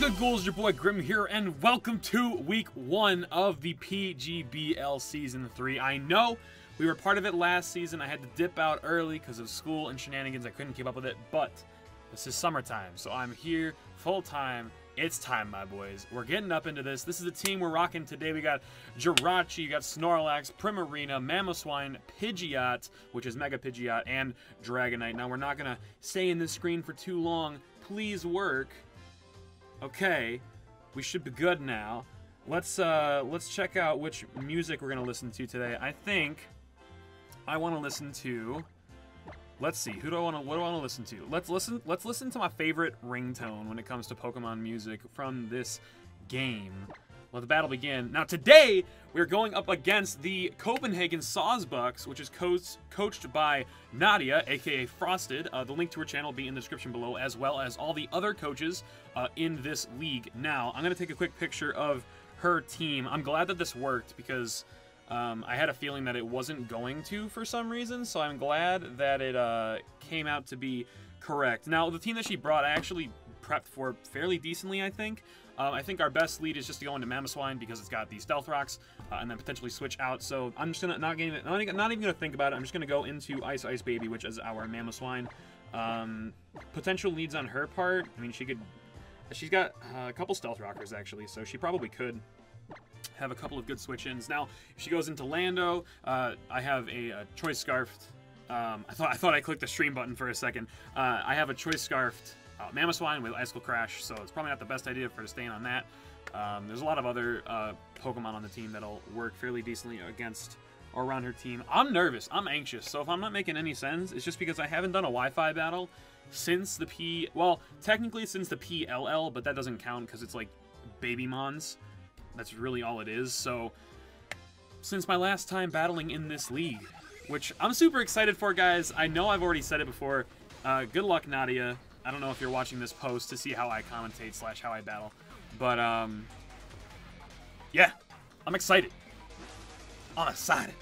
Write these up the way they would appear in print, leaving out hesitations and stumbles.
Good Ghouls? Your boy Grim here, and welcome to week 1 of the PGBL Season 3. I know we were part of it last season. I had to dip out early because of school and shenanigans. I couldn't keep up with it, but this is summertime, so I'm here full-time. It's time, my boys. We're getting up into this. This is the team we're rocking today. We got Jirachi, you got Snorlax, Primarina, Mamoswine, Pidgeot, which is Mega Pidgeot, and Dragonite. Now, we're not going to stay in this screen for too long. Please work. Okay, we should be good now. Let's check out which music we're gonna listen to today. I think I want to listen to. Let's see. What do I want to listen to? Let's listen to my favorite ringtone when it comes to Pokemon music from this game. Let the battle begin. Now today we're going up against the Copenhagen Sawsbucks, which is coached by Nadia, aka Frosted. The link to her channel will be in the description below, as well as all the other coaches in this league. Now I'm gonna take a quick picture of her team. I'm glad that this worked because I had a feeling that it wasn't going to for some reason, so I'm glad that it came out to be correct. Now the team that she brought, I actually prepped for fairly decently, I think. I think our best lead is just to go into Mamoswine because it's got the Stealth Rocks, and then potentially switch out. So I'm just gonna not even gonna think about it. I'm just gonna go into Ice Baby, which is our Mamoswine. Potential leads on her part. I mean, she's got a couple Stealth Rockers actually, so she probably could have a couple of good switch-ins. Now, if she goes into Lando, I have a Choice Scarfed. I thought I clicked the stream button for a second. I have a Choice Scarfed Mamoswine with Icicle Crash, so it's probably not the best idea for her to stay in on that. There's a lot of other Pokemon on the team that'll work fairly decently against or around her team. I'm nervous. I'm anxious. So if I'm not making any sense, it's just because I haven't done a Wi-Fi battle since the well, technically since the PLL, but that doesn't count because it's like Baby Mons. That's really all it is. So since my last time battling in this league, which I'm super excited for, guys. I know I've already said it before. Good luck, Nadia. I don't know if you're watching this post to see how I commentate / how I battle. But, yeah. I'm excited. I'm excited.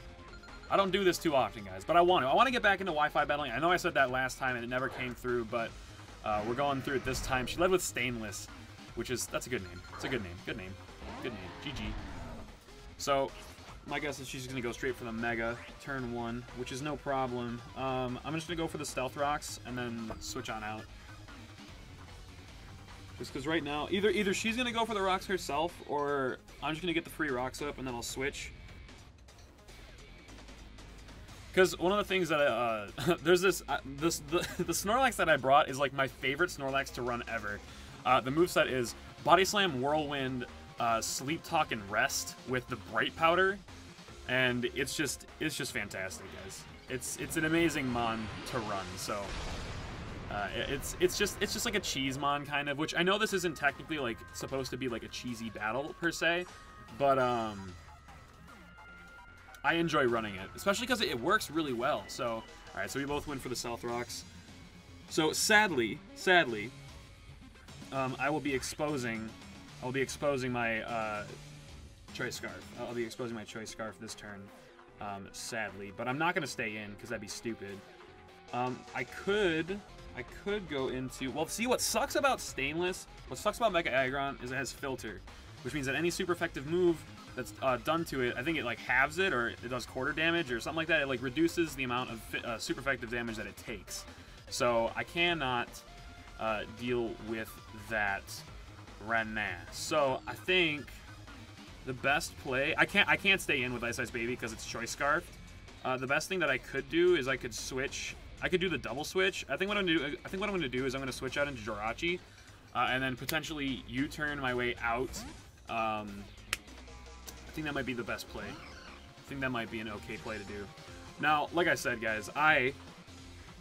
I don't do this too often, guys, but I want to. I want to get back into Wi-Fi battling. I know I said that last time and it never came through, but we're going through it this time. She led with Stainless, which is, that's a good name. It's a good name. Good name. Good name. GG. So, my guess is she's going to go straight for the Mega, turn 1, which is no problem. I'm just going to go for the Stealth Rocks and then switch on out. Just because right now, either she's going to go for the rocks herself, or I'm just going to get the free rocks up and then I'll switch. Because one of the things that, there's the Snorlax that I brought is like my favorite Snorlax to run ever. The moveset is Body Slam, Whirlwind, Sleep Talk, and Rest with the Bright Powder. And it's just fantastic, guys. It's an amazing mon to run, so... it's just like a cheese mon kind of, which I know this isn't technically like supposed to be like a cheesy battle per se, but I enjoy running it, especially because it works really well. So all right, so we both win for the Stealth Rocks. So sadly, I will be exposing my Choice Scarf. I'll be exposing my Choice Scarf this turn, sadly, but I'm not gonna stay in because that'd be stupid. I could go into... Well, see, what sucks about Stainless, what sucks about Mega Aggron is it has Filter, which means that any super effective move that's done to it, I think it, like, halves it, or it does quarter damage, or something like that. It, like, reduces the amount of super effective damage that it takes. So, I cannot deal with that right now. So, I think the best play... I can't stay in with Ice Baby because it's Choice Scarfed. The best thing that I could do is I could switch... I could do the double switch. I think what I'm gonna do is I'm gonna switch out into Jirachi, and then potentially U-turn my way out. I think that might be the best play. I think that might be an okay play to do. Now, like I said, guys, I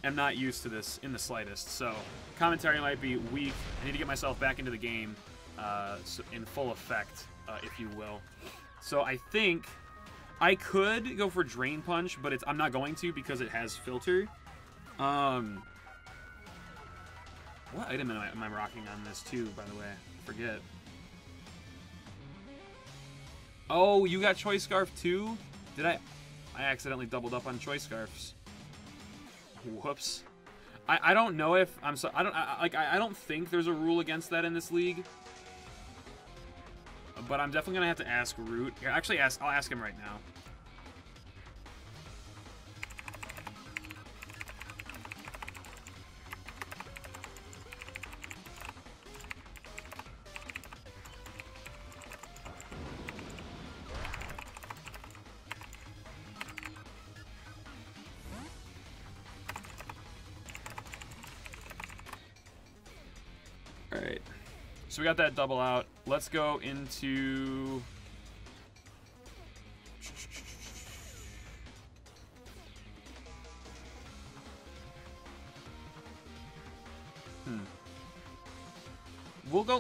am not used to this in the slightest, so commentary might be weak. I need to get myself back into the game in full effect, if you will. So I think I could go for Drain Punch, but I'm not going to because it has Filter. What item am I rocking on this too, by the way? I forget. Oh, you got Choice Scarf too? Did I accidentally doubled up on Choice Scarfs. Whoops. I don't know if I don't think there's a rule against that in this league. but I'm definitely gonna have to ask Root. Here, actually, I'll ask him right now. Alright. So we got that double out. Let's go into...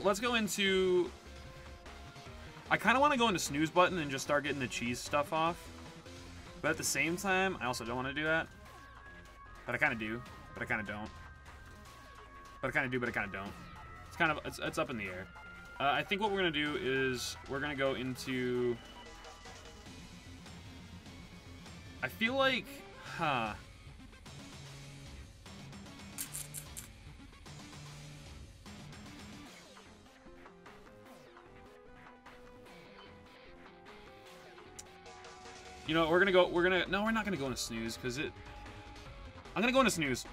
Let's go into... I kind of want to go into snooze button and just start getting the cheese stuff off. But at the same time, I also don't want to do that. But I kind of do. But I kind of don't. But I kind of do, but I kind of don't. It's kind of, it's up in the air. I think what we're going to do is we're going to go into... I feel like... You know, no, we're not gonna go into snooze, because I'm gonna go into snooze.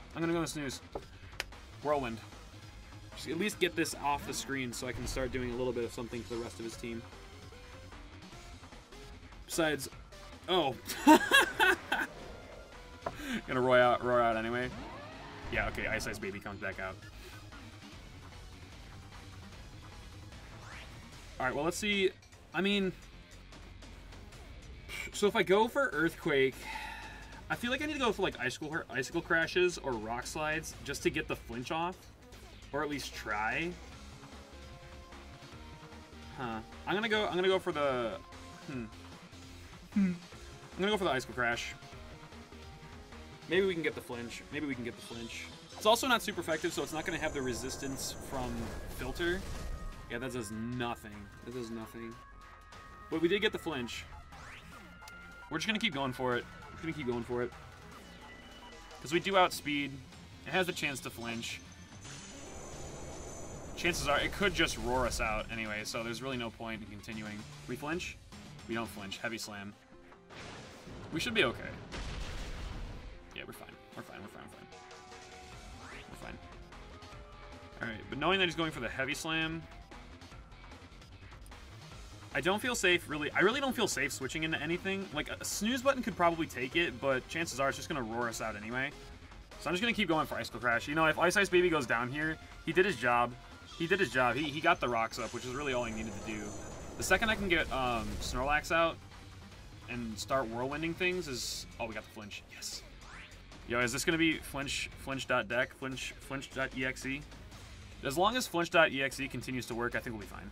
Whirlwind. Just at least get this off the screen so I can start doing a little bit of something for the rest of his team. Besides, oh. Gonna roar out anyway. Yeah, okay, Ice Baby comes back out. Alright, well, let's see. I mean... So if I go for Earthquake, I feel like I need to go for like icicle crashes or rock slides just to get the flinch off, or at least try. I'm gonna go for the. I'm gonna go for the icicle crash. Maybe we can get the flinch. It's also not super effective, so it's not gonna have the resistance from filter. Yeah, that does nothing. But we did get the flinch. We're just going to keep going for it. Because we do outspeed. It has the chance to flinch. Chances are it could just roar us out anyway, so there's really no point in continuing. We flinch? We don't flinch. Heavy slam. We should be okay. Yeah, we're fine. We're fine. Alright, but knowing that he's going for the heavy slam... I don't feel safe, really. I really don't feel safe switching into anything. Like, a snooze button could probably take it, but chances are it's just going to roar us out anyway. So I'm just going to keep going for Icicle Crash. You know, if Ice Baby goes down here, he did his job. He got the rocks up, which is really all he needed to do. The second I can get Snorlax out and start whirlwinding things is... Oh, we got the flinch. Yes. Yo, is this going to be flinch.deck, flinch.exe? As long as flinch.exe continues to work, I think we'll be fine.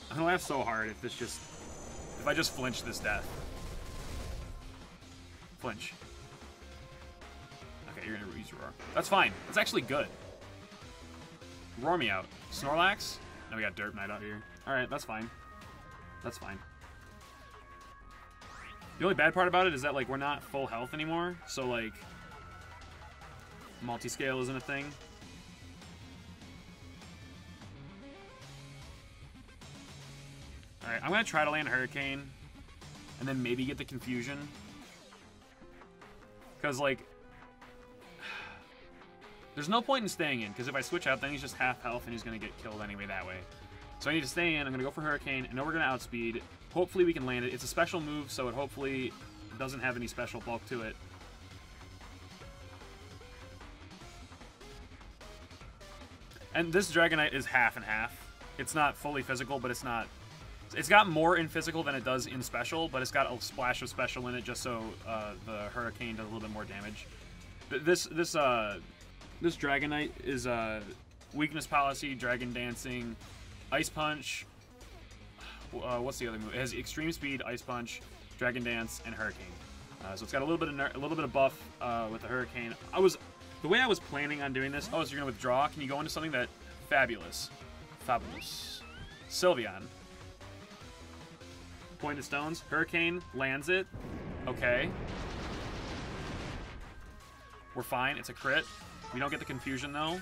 I'm gonna laugh so hard if I just flinch this death. Flinch. Okay, you're gonna use roar. That's fine. That's actually good. Roar me out. Snorlax? No, we got Derp Knight out here. Alright, that's fine. The only bad part about it is that, like, we're not full health anymore, so, like, multi-scale isn't a thing. Alright, I'm going to try to land Hurricane, and then maybe get the Confusion. Because, like, there's no point in staying in, because if I switch out, then he's just half health, and he's going to get killed anyway that way. So I need to stay in. I'm going to go for Hurricane. I know we're going to outspeed. Hopefully we can land it. It's a special move, so it hopefully doesn't have any special bulk to it. And this Dragonite is half and half. It's not fully physical, but it's not... It's got more in physical than it does in special, but it's got a splash of special in it just so the Hurricane does a little bit more damage. This Dragonite is Weakness Policy, Dragon Dancing, Ice Punch. What's the other move? It has Extreme Speed, Ice Punch, Dragon Dance, and Hurricane. So it's got a little bit of buff with the Hurricane. The way I was planning on doing this. Oh, so you're gonna withdraw? Can you go into something that fabulous? Sylveon. Pointed Stones. Hurricane lands it. Okay. We're fine. It's a crit. We don't get the Confusion though.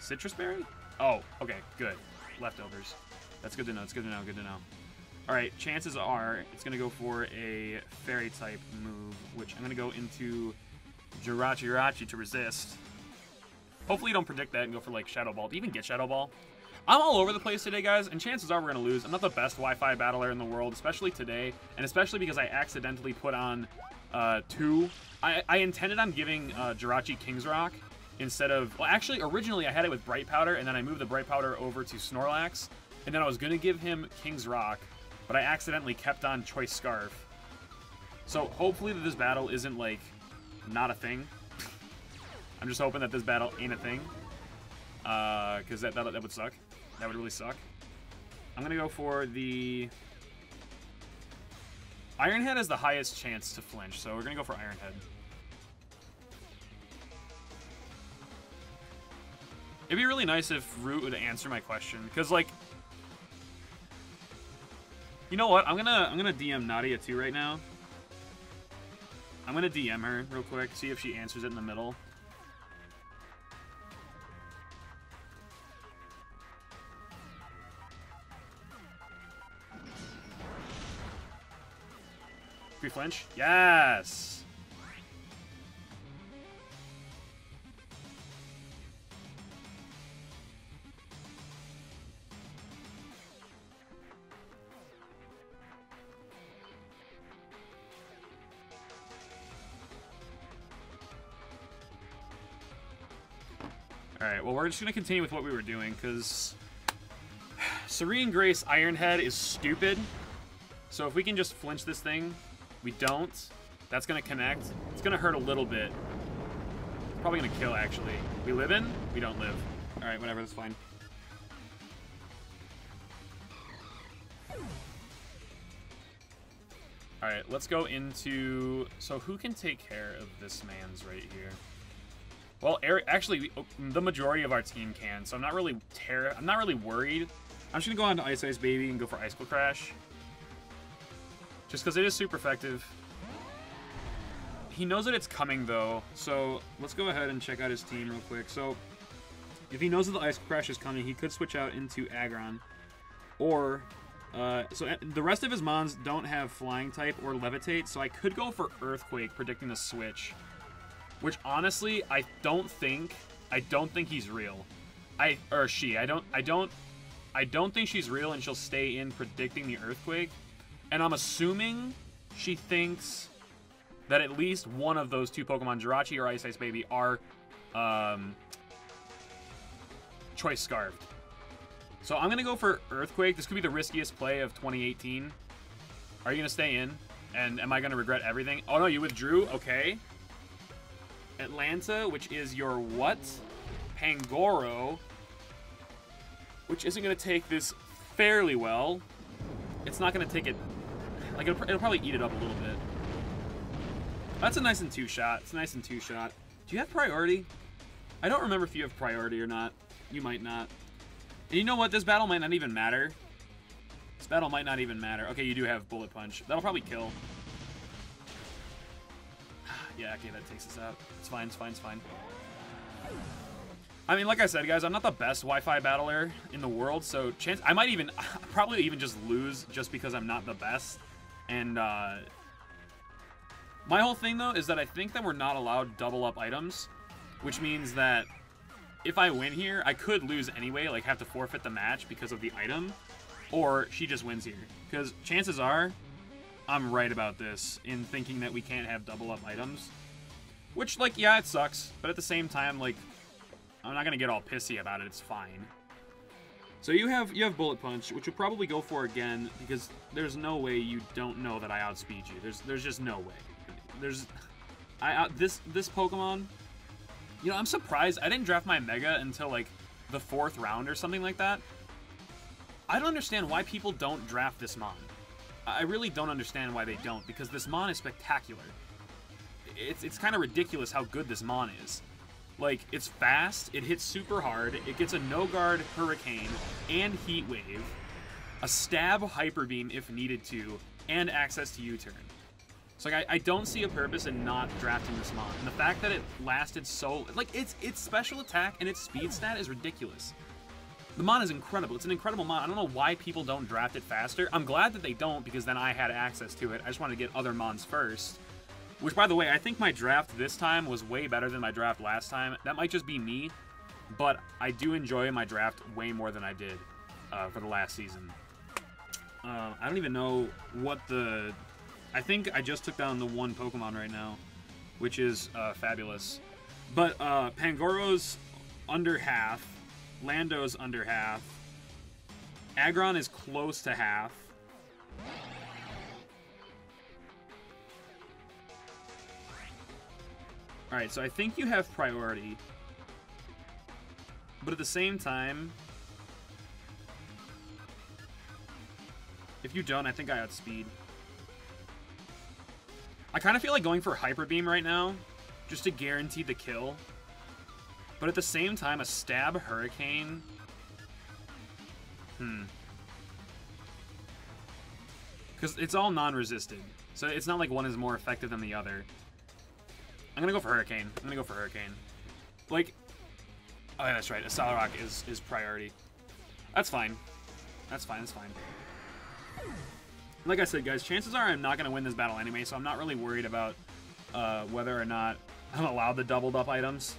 Citrus Berry? Oh, okay, good. Leftovers. That's good to know. It's good to know. Good to know. All right, chances are it's going to go for a fairy type move, which I'm going to go into Jirachi to resist. Hopefully you don't predict that and go for like Shadow Ball. Do you even get Shadow Ball? I'm all over the place today, guys, and chances are we're going to lose. I'm not the best Wi-Fi battler in the world, especially today, and especially because I accidentally put on 2. I intended on giving Jirachi King's Rock instead of... Well, actually, originally I had it with Bright Powder, and then I moved the Bright Powder over to Snorlax, and then I was going to give him King's Rock, but I accidentally kept on Choice Scarf. So hopefully that this battle isn't, like, not a thing. I'm just hoping that this battle ain't a thing, because that would suck. That would really suck. I'm going to go for the... Iron Head has the highest chance to flinch, so we're going to go for Iron Head. It'd be really nice if Root would answer my question, because, like... You know what? I'm gonna DM Nadia too right now. I'm gonna DM her real quick, see if she answers it in the middle. Free flinch? Yes! Alright, well, we're just going to continue with what we were doing, because Serene Grace Iron Head is stupid. So if we can just flinch this thing, we don't. That's going to connect. It's going to hurt a little bit. It's probably going to kill, actually. We live in? We don't live. Alright, whatever, that's fine. Alright, let's go into... So who can take care of this man's right here? Well, Eric, actually, the majority of our team can, so I'm not really worried. I'm just gonna go on to Ice Ice Baby and go for Icicle Crash, just because it is super effective. He knows that it's coming though, so let's go ahead and check out his team real quick. So, if he knows that the Icicle Crash is coming, he could switch out into Aggron, or so the rest of his mons don't have Flying type or Levitate, so I could go for Earthquake, predicting the switch. Which honestly, I don't think he's real. I don't think she's real, and she'll stay in predicting the Earthquake. And I'm assuming she thinks that at least one of those two Pokemon, Jirachi or Ice Ice Baby, are Choice Scarfed. So I'm gonna go for Earthquake. This could be the riskiest play of 2018. Are you gonna stay in? And am I gonna regret everything? Oh no, you withdrew? Okay. Atlanta, which is your what? Pangoro, which isn't going to take this fairly well. It's not going to take it... Like, it'll probably eat it up a little bit. That's a nice and 2-shot. It's a nice and 2-shot. Do you have priority? I don't remember if you have priority or not. You might not. And you know what? This battle might not even matter. This battle might not even matter. Okay, you do have Bullet Punch. That'll probably kill. Yeah, okay, that takes us out. It's fine, it's fine, it's fine. I mean, like I said, guys, I'm not the best Wi-Fi battler in the world, so I might even, probably even just lose just because I'm not the best. And, my whole thing, though, is that I think that we're not allowed double up items, which means that if I win here, I could lose anyway, like have to forfeit the match because of the item, or she just wins here. Because chances are, I'm right about this in thinking that we can't have double up items. Which, like, yeah, it sucks. But at the same time, like, I'm not going to get all pissy about it. It's fine. So you have Bullet Punch, which you'll probably go for again, because there's no way you don't know that I outspeed you. There's just no way. This Pokemon, you know, I'm surprised. I didn't draft my Mega until, like, the 4th round or something like that. I don't understand why people don't draft this Mon. I really don't understand why they don't, because this Mon is spectacular. It's kind of ridiculous how good this Mon is. Like, it's fast, it hits super hard, it gets a no-guard Hurricane and Heat Wave, a stab Hyper Beam if needed to, and access to U-turn. So like, I don't see a purpose in not drafting this Mon. And the fact that it lasted so... Like, its special attack and its speed stat is ridiculous. The mon is incredible. It's an incredible mon. I don't know why people don't draft it faster. I'm glad that they don't, because then I had access to it. I just wanted to get other mons first. Which, by the way, I think my draft this time was way better than my draft last time. That might just be me, but I do enjoy my draft way more than I did for the last season. I don't even know what the... I think I just took down the one Pokemon right now, which is fabulous. But Pangoro's under half. Lando's under half. Aggron is close to half. Alright, so I think you have priority. But at the same time, if you don't, I think I outspeed. I kind of feel like going for Hyper Beam right now, just to guarantee the kill. But at the same time, a Stab Hurricane... Because it's all non-resisted. So it's not like one is more effective than the other. I'm going to go for Hurricane. I'm going to go for Hurricane. Like... Oh, yeah, that's right. A Solrock is priority. That's fine. That's fine. That's fine. Like I said, guys, chances are I'm not going to win this battle anyway, so I'm not really worried about whether or not I'm allowed the doubled up items.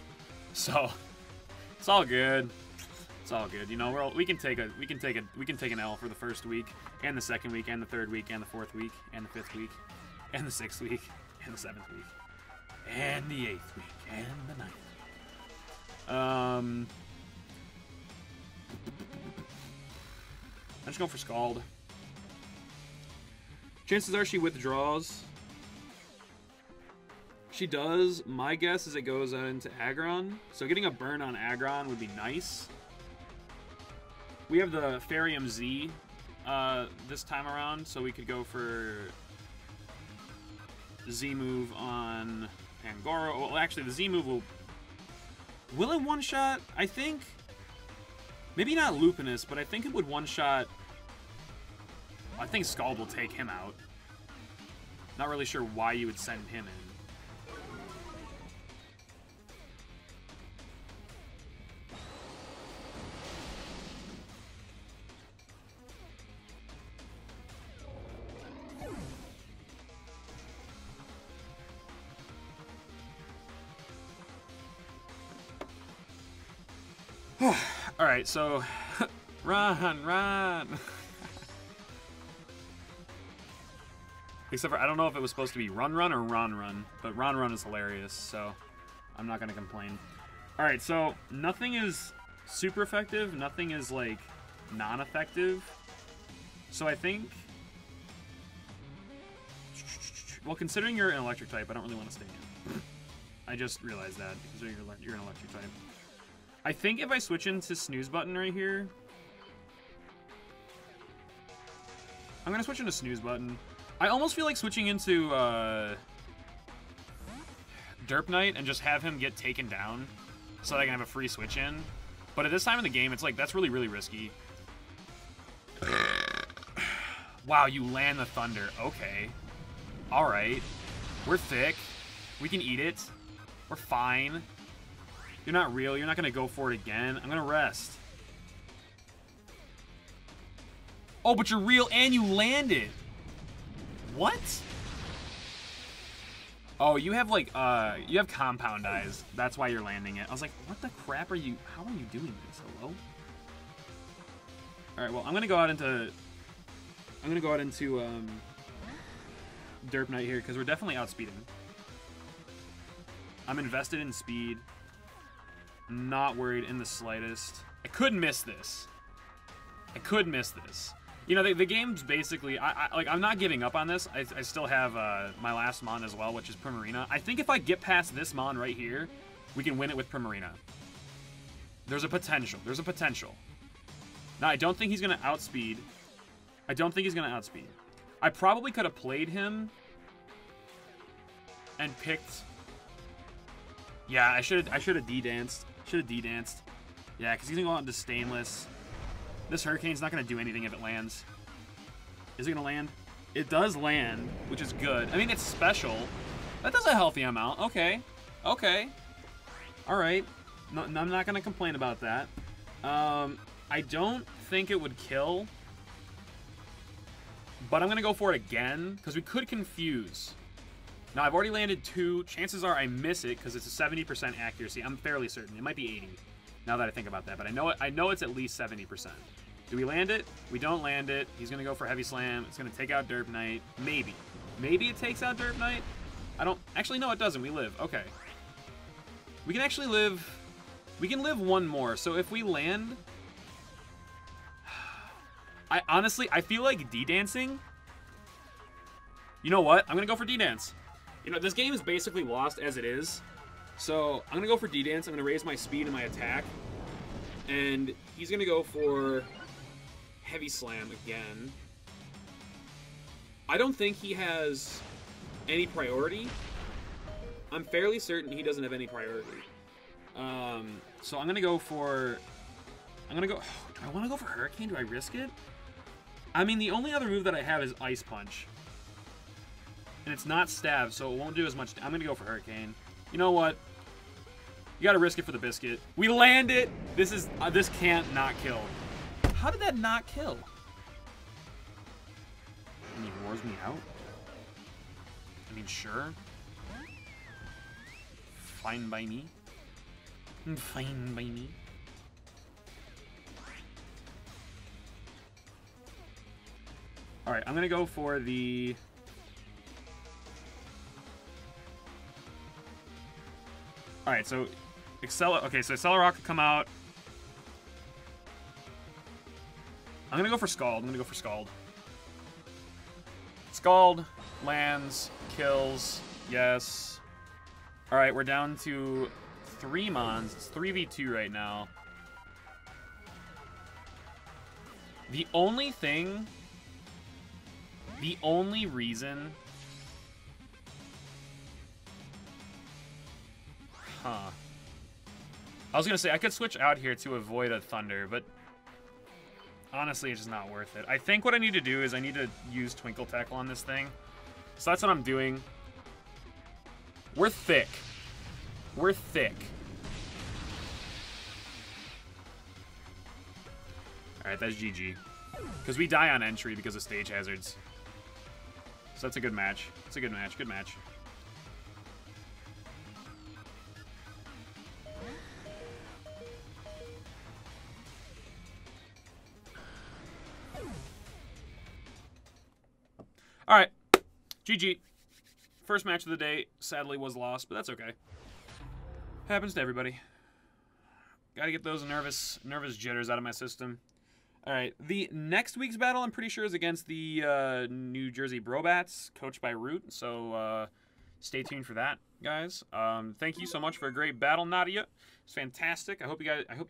So it's all good. It's all good. You know, we can take an L for the first week, and the second week, and the third week, and the fourth week, and the fifth week, and the sixth week, and the seventh week, and the eighth week, and the ninth week. I'm just going for Scald. Chances are she withdraws. She does. My guess is it goes into Aggron. So getting a burn on Aggron would be nice. We have the Farium Z this time around, so we could go for Z move on Pangoro. Well, actually, the Z move will it one-shot? I think... Maybe not Lupinus, but I think it would one-shot... I think Scald will take him out. Not really sure why you would send him in. Alright, so... run! Except for, I don't know if it was supposed to be Run or Ron, but Ron is hilarious, so I'm not going to complain. Alright, so nothing is super effective, nothing is, like, non-effective. So I think... Well, considering you're an electric type, I don't really want to stay in. I just realized that, because you're an electric type. I think if I switch into Snooze Button right here... I'm going to switch into Snooze Button. I almost feel like switching into Derp Knight and just have him get taken down so that I can have a free switch in. But at this time in the game, it's like, that's really, really risky. Wow, you land the Thunder. Okay. Alright. We're thick. We can eat it. We're fine. You're not real. You're not going to go for it again. I'm going to rest. Oh, but you're real and you landed. What? Oh, you have like, you have compound eyes. That's why you're landing it. I was like, what the crap are you, how are you doing this? Hello? Alright, well, I'm gonna go out into Derp Knight here, because we're definitely outspeeding. I'm invested in speed. Not worried in the slightest. I could miss this. I could miss this. You know, the game's basically... I'm not giving up on this. I still have my last Mon as well, which is Primarina. I think if I get past this Mon right here, we can win it with Primarina. There's a potential. There's a potential. Now, I don't think he's going to outspeed. I don't think he's going to outspeed. I probably could have played him and picked... Yeah, I should have D-danced. Should have D-danced. Yeah, because he's going to go out into Stainless. This Hurricane's not going to do anything if it lands. Is it going to land? It does land, which is good. I mean, it's special. That does a healthy amount. Okay. Okay. All right. No, I'm not going to complain about that. I don't think it would kill, but I'm going to go for it again, because we could confuse. Now, I've already landed 2. Chances are I miss it, because it's a 70% accuracy. I'm fairly certain. It might be 80, now that I think about that, but I know it's at least 70%. Do we land it? We don't land it. He's going to go for Heavy Slam. It's going to take out Derp Knight. Maybe. Maybe it takes out Derp Knight? I don't... Actually, no, it doesn't. We live. Okay. We can actually live... We can live 1 more. So if we land... Honestly, I feel like D-dancing... You know what? I'm going to go for D-dance. You know, this game is basically lost as it is. So I'm going to go for D-dance. I'm going to raise my speed and my attack. And he's going to go for... Heavy Slam again. I don't think he has any priority. I'm fairly certain he doesn't have any priority. So I'm gonna go for... do I want to go for Hurricane? Do I risk it? I mean, the only other move that I have is Ice Punch. And it's not Stab, so it won't do as much... I'm gonna go for Hurricane. You know what? You gotta risk it for the biscuit. We land it! This can't not kill. How did that not kill? And he roars me out? I mean, sure. Fine by me. Fine by me. Alright, I'm gonna go for the... Alright, so... Okay, so Accelerock could come out. I'm gonna go for Scald. Scald lands, kills, yes. Alright, we're down to 3 Mons. It's 3v2 right now. The only reason... Huh. I was gonna say, I could switch out here to avoid a Thunder, but... Honestly, it's just not worth it. I think what I need to do is I need to use Twinkle Tackle on this thing. So that's what I'm doing. We're thick. We're thick. Alright, that's GG. Because we die on entry because of stage hazards. So that's a good match. It's a good match. Good match. Alright, GG. First match of the day, sadly, was lost, but that's okay. Happens to everybody. Gotta get those nervous jitters out of my system. Alright, the next week's battle, I'm pretty sure, is against the New Jersey Brobats, coached by Root, so stay tuned for that, guys. Thank you so much for a great battle, Nadia. It's fantastic. I hope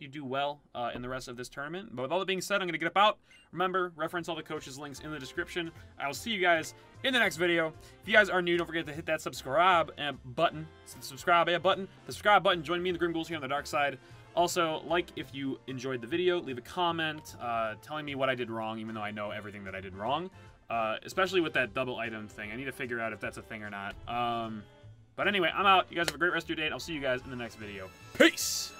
you do well in the rest of this tournament. But with all that being said, I'm gonna get up out. Remember, reference all the coaches' links in the description. I will see you guys in the next video. If you guys are new, don't forget to hit that subscribe button. The subscribe button. Join me in the Grim Ghouls here on the dark side. Also, like if you enjoyed the video, leave a comment telling me what I did wrong, even though I know everything that I did wrong. Especially with that double item thing. I need to figure out if that's a thing or not. But anyway, I'm out. You guys have a great rest of your day, and I'll see you guys in the next video. Peace!